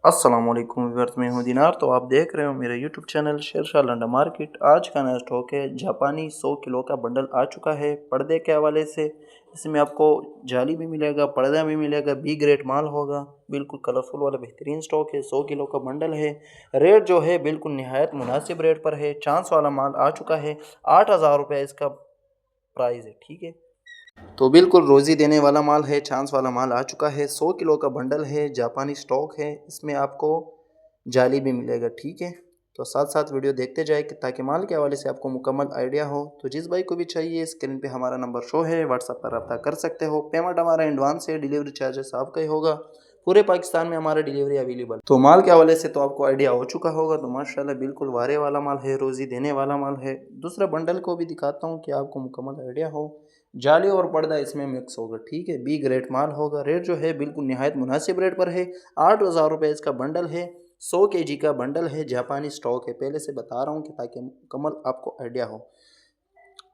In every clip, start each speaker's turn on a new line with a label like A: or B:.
A: अस्सलाम वालेकुम व्यूअर्स, मैं हूं दिनार। तो आप देख रहे हो मेरा YouTube channel Shershah Landa market. आज का नया स्टॉक है जापानी 100 किलो का बंडल आ चुका है। पर्दे के हवाले से इसमें आपको जाली भी मिलेगा, पर्दा भी मिलेगा, बी ग्रेड माल होगा। बिल्कुल कलरफुल वाला बेहतरीन स्टॉक है। 100 किलो का बंडल है। रेट जो है बिल्कुल निहायत मुनासिब रेट पर है। चांस वाला माल आ चुका है। 8,000 रुपये इसका प्राइस है। ठीक है, तो बिल्कुल रोज़ी देने वाला माल है। चांस वाला माल आ चुका है। 100 किलो का बंडल है, जापानी स्टॉक है। इसमें आपको जाली भी मिलेगा। ठीक है, तो साथ साथ वीडियो देखते जाए कि ताकि माल के हवाले से आपको मुकम्मल आइडिया हो। तो जिस भाई को भी चाहिए स्क्रीन पे हमारा नंबर शो है, व्हाट्सएप पर रब्ता कर सकते हो। पेमेंट हमारा एडवांस है, डिलीवरी चार्जेस आपका ही होगा। पूरे पाकिस्तान में हमारा डिलीवरी अवेलेबल। तो माल के हवाले से तो आपको आइडिया हो चुका होगा। तो माशाल्लाह बिल्कुल वारे वाला माल है, रोज़ी देने वाला माल है। दूसरा बंडल को भी दिखाता हूँ कि आपको मुकम्मल आइडिया हो। जाली और पर्दा इसमें मिक्स होगा। ठीक है, बी ग्रेड माल होगा। रेट जो है बिल्कुल निहायत मुनासिब रेट पर है। 8,000 रुपये इसका बंडल है। 100 kg का बंडल है, जापानी स्टॉक है। पहले से बता रहा हूँ कि ताकि मुकम्मल आपको आइडिया हो।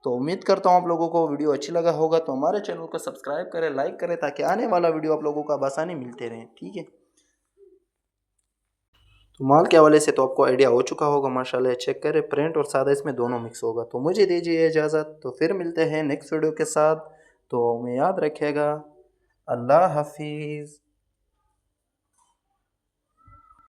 A: तो उम्मीद करता हूँ आप लोगों को वीडियो अच्छी लगा होगा। तो हमारे चैनल को सब्सक्राइब करें, लाइक करें, ताकि आने वाला वीडियो आप लोगों को आसानी मिलते रहे। ठीक है, तो माल के हवाले से तो आपको आइडिया हो चुका होगा। माशाल्लाह चेक करें, प्रिंट और सादा इसमें दोनों मिक्स होगा। तो मुझे दीजिए इजाज़त, तो फिर मिलते हैं नेक्स्ट वीडियो के साथ। तो हमें याद रखिएगा। अल्लाह हाफिज़।